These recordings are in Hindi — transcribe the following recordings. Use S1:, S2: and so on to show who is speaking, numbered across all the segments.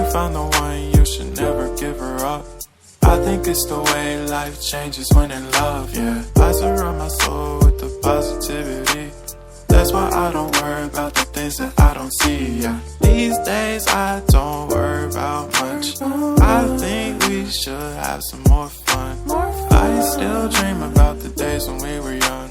S1: you found the one, you should never give her up. I think it's the way life changes when in love, yeah. I surround my soul with the positivity. That's why I don't worry about the things that I don't see, yeah. These days I don't worry about much. I think we should have some more fun. I still dream about the days when we were young.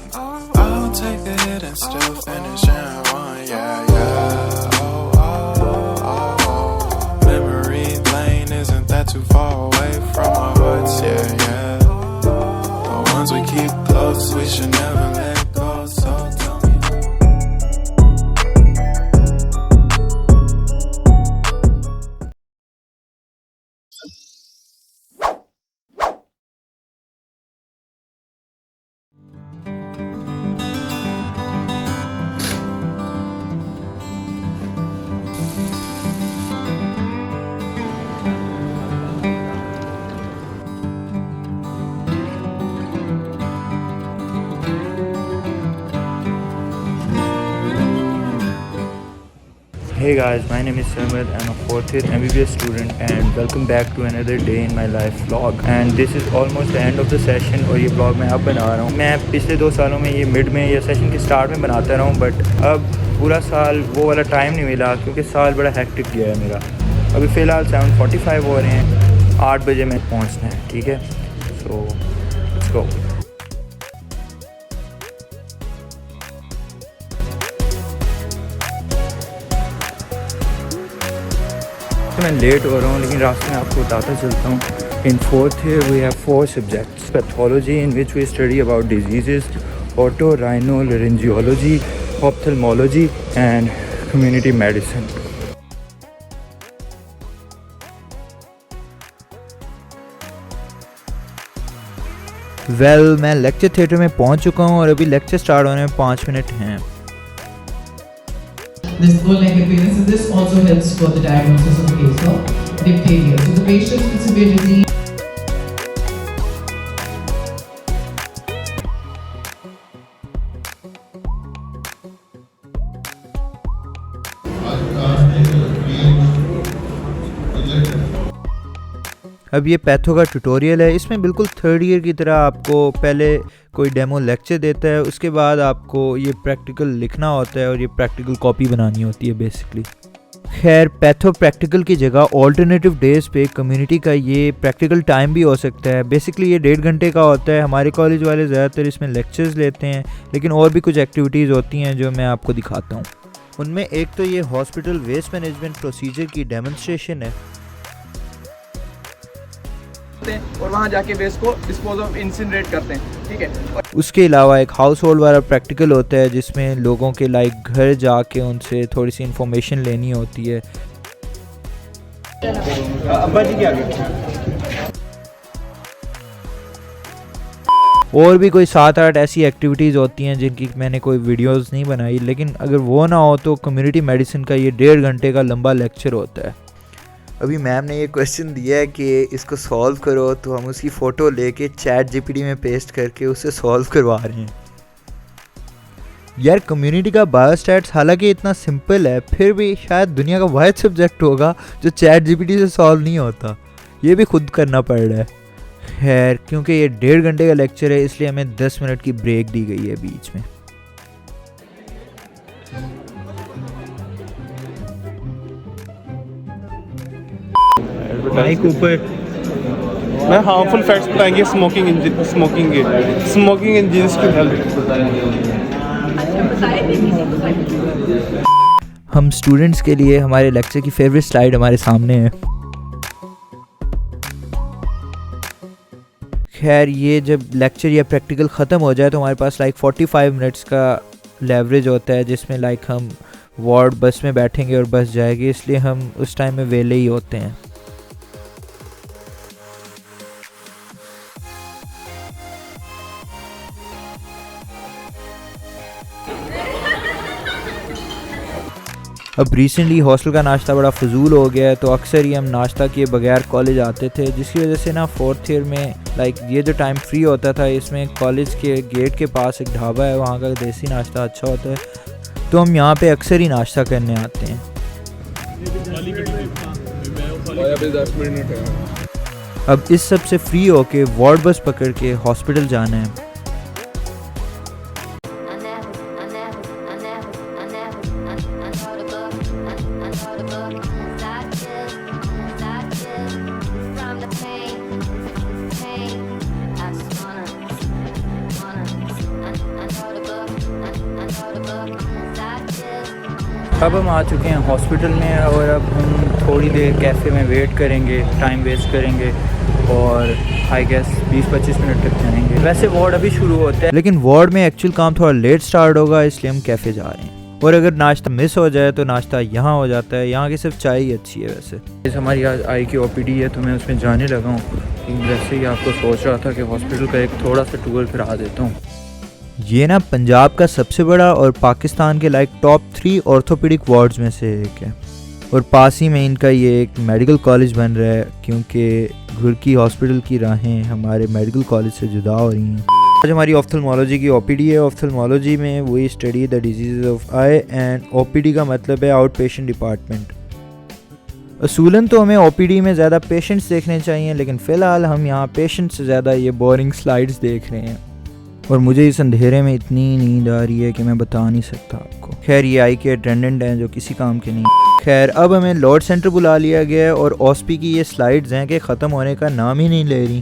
S1: I'll take a hit and still finish in one, yeah, yeah. Oh, oh, oh, oh. Memory lane, isn't that too far away from our hearts, yeah, yeah. The ones we keep close, we should never let go, so tell me.
S2: Hey guys, my name is Samad. I'm a 4th year MBBS student and welcome back to another day in my life vlog. And this is almost the end of the session और ये vlog मैं अब बना रहा हूँ. मैं पिछले 2 सालों में ये मिड में या सेशन के स्टार्ट में बनाता रहा हूँ, बट अब पूरा साल वो वाला टाइम नहीं मिला क्योंकि साल बड़ा हेक्टिक गया है मेरा. अभी फ़िलहाल 7:45 हो रहे हैं, 8 बजे में पहुँचना है, ठीक है. सो लेट्स गो. मैं लेट हो रहा हूँ लेकिन रास्ते में आपको बताता चलता हूँ. इन 4th year we have 4 subjects: pathology, in which we study about diseases, otorhinolaryngology, ophthalmology and community medicine. Well मैं लेक्चर थिएटर में पहुँच चुका हूँ और अभी लेक्चर स्टार्ट होने में 5 मिनट हैं.
S3: This full-length appearance, and this also helps for the diagnosis of a case of diphtheria. So the patients with severe disease.
S2: अब ये पैथो का ट्यूटोरियल है. इसमें बिल्कुल 3rd ईयर की तरह आपको पहले कोई डेमो लेक्चर देता है, उसके बाद आपको ये प्रैक्टिकल लिखना होता है और ये प्रैक्टिकल कॉपी बनानी होती है बेसिकली. खैर पैथो प्रैक्टिकल की जगह ऑल्टरनेटिव डेज पे कम्युनिटी का ये प्रैक्टिकल टाइम भी हो सकता है. बेसिकली ये 1.5 घंटे का होता है. हमारे कॉलेज वाले ज़्यादातर इसमें लेक्चर्स लेते हैं, लेकिन और भी कुछ एक्टिविटीज़ होती हैं जो मैं आपको दिखाता हूँ. उनमें एक तो ये हॉस्पिटल वेस्ट मैनेजमेंट प्रोसीजर की डेमोन्स्ट्रेशन है
S4: और वहाँ जाके वेस्ट को डिस्पोज ऑफ इंसिनरेट करते हैं, ठीक है.
S2: उसके अलावा एक हाउस होल्ड वाला प्रैक्टिकल होता है जिसमें लोगों के लाइक घर जाके उनसे थोड़ी सी इंफॉर्मेशन लेनी होती है.
S4: अब्बा जी क्या
S2: और भी कोई 7-8 ऐसी एक्टिविटीज़ होती हैं जिनकी मैंने कोई वीडियोस नहीं बनाई, लेकिन अगर वो ना हो तो कम्युनिटी मेडिसिन का ये 1.5 घंटे का लंबा लेक्चर होता है. अभी मैम ने ये क्वेश्चन दिया है कि इसको सॉल्व करो, तो हम उसकी फ़ोटो लेके चैट जीपीटी में पेस्ट करके उसे सॉल्व करवा रहे हैं. यार कम्युनिटी का बायोस्टैट्स हालांकि इतना सिंपल है, फिर भी शायद दुनिया का वाहिद सब्जेक्ट होगा जो चैट जीपीटी से सॉल्व नहीं होता. ये भी खुद करना पड़ रहा है. खैर क्योंकि ये 1.5 घंटे का लेक्चर है इसलिए हमें 10 मिनट की ब्रेक दी गई है बीच में.
S5: माइक ऊपर मैं हार्मफुल फैक्ट्स बताएंगे. स्मोकिंग इंजरीज की हेल्प.
S2: हम स्टूडेंट्स के लिए हमारे लेक्चर की फेवरेट स्लाइड हमारे सामने है. खैर ये जब लेक्चर या प्रैक्टिकल ख़त्म हो जाए तो हमारे पास लाइक 45 मिनट्स का लेवरेज होता है जिसमें लाइक हम वार्ड बस में बैठेंगे और बस जाएगी, इसलिए हम उस टाइम में वेले ही होते हैं. अब रिसेंटली हॉस्टल का नाश्ता बड़ा फजूल हो गया है, तो अक्सर ही हम नाश्ता किए बगैर कॉलेज आते थे, जिसकी वजह से ना 4th ईयर में लाइक ये जो टाइम फ्री होता था इसमें कॉलेज के गेट के पास एक ढाबा है, वहाँ का देसी नाश्ता अच्छा होता है, तो हम यहाँ पे अक्सर ही नाश्ता करने आते हैं.
S4: अभी 10 मिनट है।
S2: अब इस सब से फ्री होके वार्ड बस पकड़ के हॉस्पिटल जाना है। अब हम आ चुके हैं हॉस्पिटल में और अब हम थोड़ी देर कैफ़े में वेट करेंगे, टाइम वेस्ट करेंगे और आई गेस 20-25 मिनट तक जाएंगे। वैसे वार्ड अभी शुरू होता है, लेकिन वार्ड में एक्चुअल काम थोड़ा लेट स्टार्ट होगा, इसलिए हम कैफ़े जा रहे हैं। और अगर नाश्ता मिस हो जाए तो नाश्ता यहाँ हो जाता है। यहाँ की सिर्फ चाय ही अच्छी है। वैसे हमारी आज आई की OPD है तो मैं उसमें जाने लगा हूँ। वैसे ही आपको सोच रहा था कि हॉस्पिटल का एक थोड़ा सा टूर करा देता हूँ। ये ना पंजाब का सबसे बड़ा और पाकिस्तान के लाइक टॉप 3 ऑर्थोपेडिक वार्ड्स में से एक है और पास ही में इनका ये एक मेडिकल कॉलेज बन रहा है, क्योंकि घुरकी हॉस्पिटल की राहें हमारे मेडिकल कॉलेज से जुदा हो रही हैं। आज हमारी ऑफ्थल्मोलॉजी की OPD है। ऑफ्थल्मोलॉजी में वही study the disease of I and OPD का मतलब है आउट पेशेंट डिपार्टमेंट। असूलन तो हमें OPD में ज़्यादा पेशेंट्स देखने चाहिए, लेकिन फ़िलहाल हम यहाँ पेशेंट से ज़्यादा ये बोरिंग स्लाइड्स देख रहे हैं और मुझे इस अंधेरे में इतनी नींद आ रही है कि मैं बता नहीं सकता आपको। खैर ये आई के अटेंडेंट हैं जो किसी काम के नहीं। खैर अब हमें लॉर्ड सेंटर बुला लिया गया है और OSPI की ये स्लाइड्स हैं कि ख़त्म होने का नाम ही नहीं ले रही।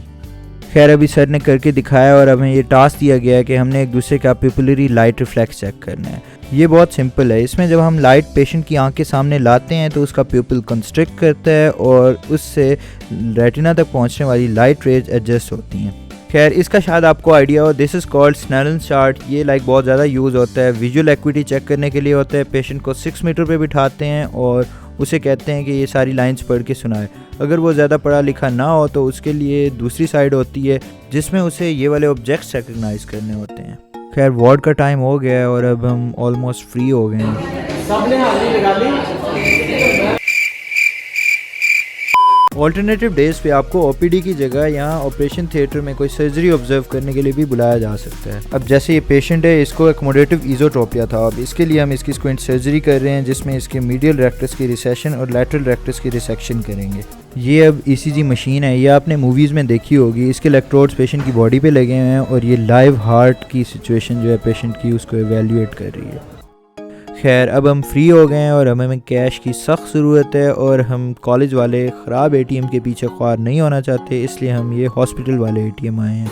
S2: खैर अभी सर ने करके दिखाया और हमें ये टास्क दिया गया है कि हमने एक दूसरे का पिपुलरी लाइट रिफ्लेक्स चेक करना है। ये बहुत सिंपल है। इसमें जब हम लाइट पेशेंट की आंख के सामने लाते हैं तो उसका प्यूपिल कंस्ट्रिक्ट करता है और उससे रेटिना तक पहुंचने वाली लाइट रेज एडजस्ट होती हैं। खैर इसका शायद आपको आइडिया हो, this is called Snellen chart. ये लाइक बहुत ज़्यादा यूज़ होता है, विजुअल एक्विटी चेक करने के लिए होता है। पेशेंट को 6 मीटर पे बिठाते हैं और उसे कहते हैं कि ये सारी लाइंस पढ़ के सुनाए। अगर वो ज़्यादा पढ़ा लिखा ना हो तो उसके लिए दूसरी साइड होती है जिसमें उसे ये वाले ऑब्जेक्ट्स रिकग्नाइज करने होते हैं। खैर वार्ड का टाइम हो गया है और अब हम ऑलमोस्ट फ्री हो गए हैं। ऑल्टरनेटिव डेज पे आपको OPD की जगह यहाँ ऑपरेशन थिएटर में कोई सर्जरी ऑब्जर्व करने के लिए भी बुलाया जा सकता है। अब जैसे ये पेशेंट है, इसको एक्मोडेटिव इज़ोट्रोपिया था। अब इसके लिए हम इसकी स्क्विंट सर्जरी कर रहे हैं जिसमें इसके मीडियल रेक्टस की रिसेशन और लैटरल रेक्टस की रिसेक्शन करेंगे। ये अब ECG मशीन है, ये आपने मूवीज़ में देखी होगी। इसके इलेक्ट्रोड्स पेशेंट की बॉडी पे लगे हुए हैं और ये लाइव हार्ट की सिचुएशन जो है पेशेंट की उसको एवेल्यूएट कर रही है। खैर अब हम फ्री हो गए हैं और हमें कैश की सख्त ज़रूरत है और हम कॉलेज वाले ख़राब ATM के पीछे ख्वार नहीं होना चाहते, इसलिए हम ये हॉस्पिटल वाले ATM आए हैं।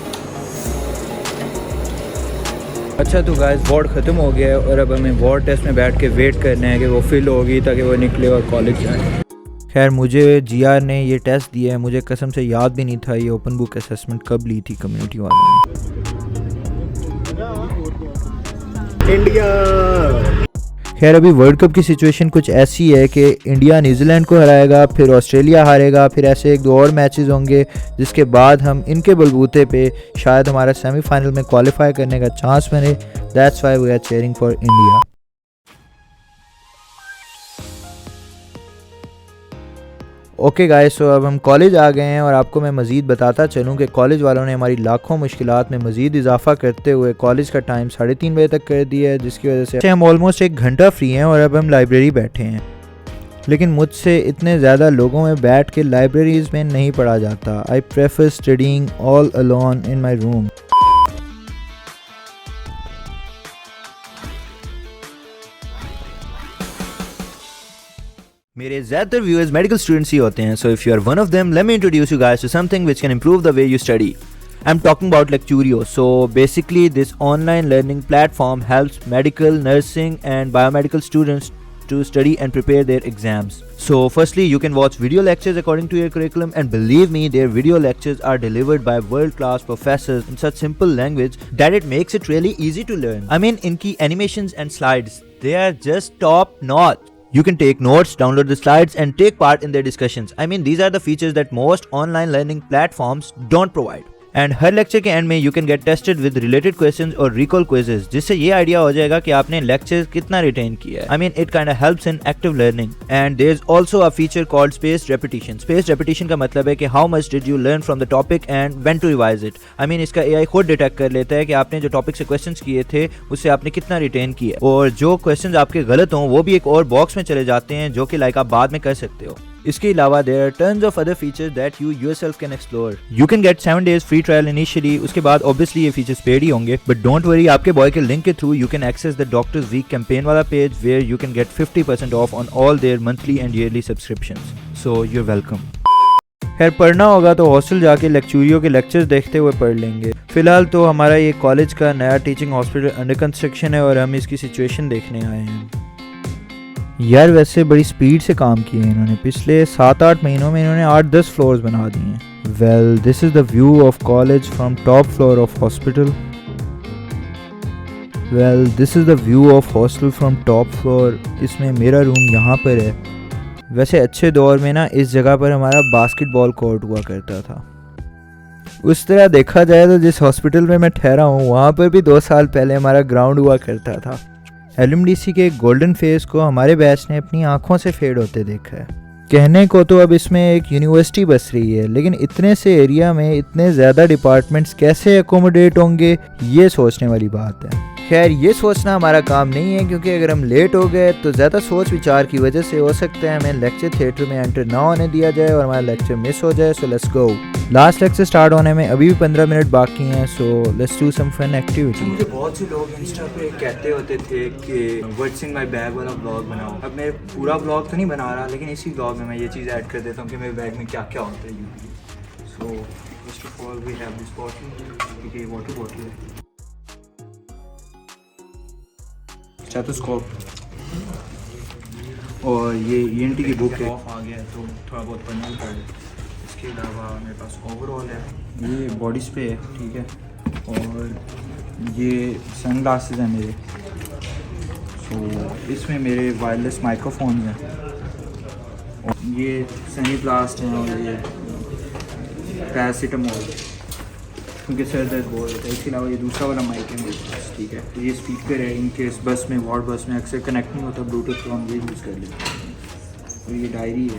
S2: अच्छा तो गाइस वार्ड ख़त्म हो गया है और अब हमें वार्ड टेस्ट में बैठ के वेट करना है कि वो फिल होगी ताकि वो निकले और कॉलेज जाए। खैर मुझे GR ने ये टेस्ट दिया है, मुझे कसम से याद भी नहीं था ये ओपन बुक असेसमेंट कब ली थी कम्युनिटी वालों ने। इंडिया। खैर अभी वर्ल्ड कप की सिचुएशन कुछ ऐसी है कि इंडिया न्यूजीलैंड को हराएगा, फिर ऑस्ट्रेलिया हारेगा, फिर ऐसे 1-2 और मैचेस होंगे जिसके बाद हम इनके बलबूते पे शायद हमारा सेमीफाइनल में क्वालिफाई करने का चांस बने। That's why we are cheering for India. Okay guys, so अब हम कॉलेज आ गए हैं और आपको मैं मज़ीद बताता चलूं कि कॉलेज वालों ने हमारी लाखों मुश्किलात में मज़ीद इजाफा करते हुए कॉलेज का टाइम 3:30 बजे तक कर दिया है, जिसकी वजह से हम ऑलमोस्ट 1 घंटा फ्री हैं और अब हम लाइब्रेरी बैठे हैं। लेकिन मुझसे इतने ज़्यादा लोगों में बैठ के लाइब्रेरीज़ में नहीं पढ़ा जाता। I prefer studying all alone in my room. मेरे ज़्यादातर व्यूअर्स मेडिकल स्टूडेंट्स ही होते हैं, so if you are one of them let me introduce you guys to something which can improve the way you study. I'm talking about Lecturio. So basically this online learning platform helps medical, nursing and biomedical students to study and prepare their exams. So firstly you can watch video lectures according to your curriculum, and believe me their video lectures are delivered by world class professors in such simple language that it makes it really easy to learn. I mean inki animations and slides, they are just top notch. You can take notes, download the slides and take part in their discussions. I mean these are the features that most online learning platforms don't provide. And her lecture के एंड में you can get tested with related questions और रिकॉल क्विजेस, जिससे ये आइडिया हो जाएगा कि आपने लेक्चर कितना रिटेन किया है। I mean it kind of helps in active learning. And there is also a feature called spaced repetition. Spaced repetition का मतलब है कि how much did you learn from the topic and when to revise it. I mean इसका AI खुद डिटेक्ट कर लेता है कि आपने जो टॉपिक से क्वेश्चंस किए थे उससे आपने कितना रिटेन किया, और जो क्वेश्चंस आपके गलत हों वो भी एक और बॉक्स में चले जाते हैं जो कि लाइक आप बाद में कर सकते हो। इसके अलावा there are tons of other features that you yourself can explore. You can get 7 days free trial initially, उसके बाद ऑब्वियसली ये फीचर्स पेड ही होंगे, बट डोंट वरी, आपके बॉय के लिंक के through you can access the doctors week campaign वाला page where you can get 50% off on all their monthly and yearly subscriptions, so you are welcome. खैर पढ़ना होगा तो हॉस्टल जाके लेक्चरियों के लेक्चर्स देखते हुए पढ़ लेंगे। फिलहाल तो हमारा ये कॉलेज का नया टीचिंग हॉस्पिटल अंडर कंस्ट्रक्शन है और हम इसकी सिचुएशन देखने आए हैं। यार वैसे बड़ी स्पीड से काम किए हैं इन्होंने, पिछले 7-8 महीनों में इन्होंने 8-10 फ्लोर्स बना दिए हैं। Well this is the view of college from top floor of hospital. Well this is the view of hostel from top floor. इसमें मेरा रूम यहाँ पर है। वैसे अच्छे दौर में ना इस जगह पर हमारा बास्केटबॉल कोर्ट हुआ करता था। उस तरह देखा जाए तो जिस हॉस्पिटल में मैं ठहरा हूँ वहाँ पर भी 2 साल पहले हमारा ग्राउंड हुआ करता था। LMDC के गोल्डन फेस को हमारे बैच ने अपनी आंखों से फेड होते देखा है। कहने को तो अब इसमें एक यूनिवर्सिटी बस रही है, लेकिन इतने से एरिया में इतने ज़्यादा डिपार्टमेंट्स कैसे एकोमोडेट होंगे ये सोचने वाली बात है। खैर ये सोचना हमारा काम नहीं है, क्योंकि अगर हम लेट हो गए तो ज़्यादा सोच विचार की वजह से हो सकता है हमें लेक्चर थिएटर में एंटर ना होने दिया जाए और हमारा लेक्चर मिस हो जाए। So let's go. Last lecture start होने में अभी भी 15 मिनट बाकी हैं, so let's do some fun activity. मुझे बहुत से लोग इंस्टा पे कहते होते थे कि व्हाट्स इन माय बैग वाला ब्लॉग बनाओ। अब मैं पूरा ब्लॉग तो नहीं बना रहा, लेकिन इसी ब्लॉग में मैं ये चीज़ ऐड कर देता हूँ कि मेरे बैग में क्या क्या होता है। So first of all we have this bottle, ये वाटर बॉटल है, स्टेथोस्कोप, और ये ENT की बुक है। ऑफ आ गया तो थोड़ा बहुत पढ़ना ही पड़। इसके अलावा मेरे पास ओवरऑल है, ये बॉडी स्प्रे है, ठीक है, और ये सन ग्लासेस हैं मेरे। सो इसमें मेरे वायरलेस माइक्रोफोन हैं, और ये सनी ब्लास्ट हैं, और ये पैरासीटामोल क्योंकि सर दर्द बहुत होता है। इसके अलावा ये दूसरा वाला माइक है मेरे पास, ठीक है। तो ये स्पीकर है, इन केस बस में वार्ड बस में अक्सर कनेक्ट नहीं होता ब्लूटूथ, तो हम ये यूज़ कर लेते हैं। और ये डायरी है,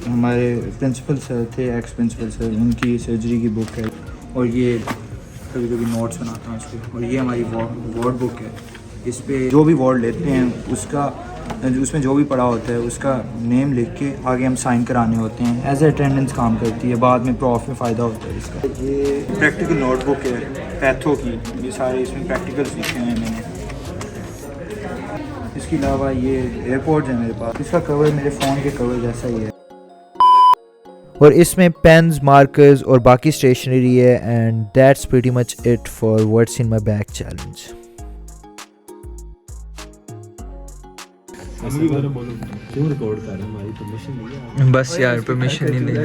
S2: हमारे प्रिंसिपल सर थे, एक्स प्रिंसिपल सर, उनकी सर्जरी की बुक है, और ये कभी कभी नोट्स बनाता हूँ इस पर। और ये हमारी वार्ड बुक है, इस पर जो भी वार्ड लेते हैं उसका, उसमें जो भी पढ़ा होता है उसका नेम लिख के आगे हम साइन कराने होते हैं। एज ए अटेंडेंस काम करती है, बाद में प्रॉफ में फ़ायदा होता है इसका। ये प्रैक्टिकल नोटबुक है पैथो की, ये सारे इसमें प्रैक्टिकल्स लिखे हैं मैंने। इसके अलावा ये एयरपोर्ट्स है मेरे पास, इसका कवर मेरे फ़ोन के कवर जैसा ही है, और इसमें पेन्स, मार्कर्स और बाकी स्टेशनरी है। And that's pretty much it for what's in my bag challenge.
S6: क्यों रिकॉर्ड कर रहे हैं? हमारी परमिशन नहीं है।
S2: बस यार परमिशन ही नहीं है।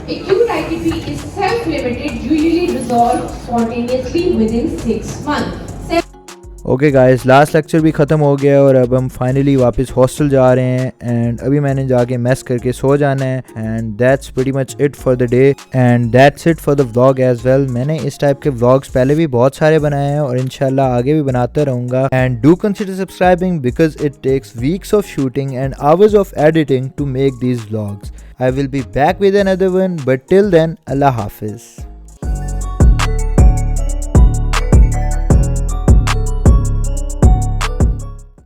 S7: A acute ITP is self-limited, usually resolved spontaneously within 6 months.
S2: Okay guys, last lecture भी ख़त्म हो गया और अब हम फाइनली वापस हॉस्टल जा रहे हैं। एंड अभी मैंने जाके मेस करके सो जाना है। And that's pretty much it for the day and that's it for the vlog as well. मैंने इस टाइप के व्लॉग्स पहले भी बहुत सारे बनाए हैं और इंशाल्लाह आगे भी बनाता रहूँगा। And do consider subscribing because it takes weeks of shooting and hours of editing to make these vlogs. I will be back with another one, but till then, Allah Hafiz.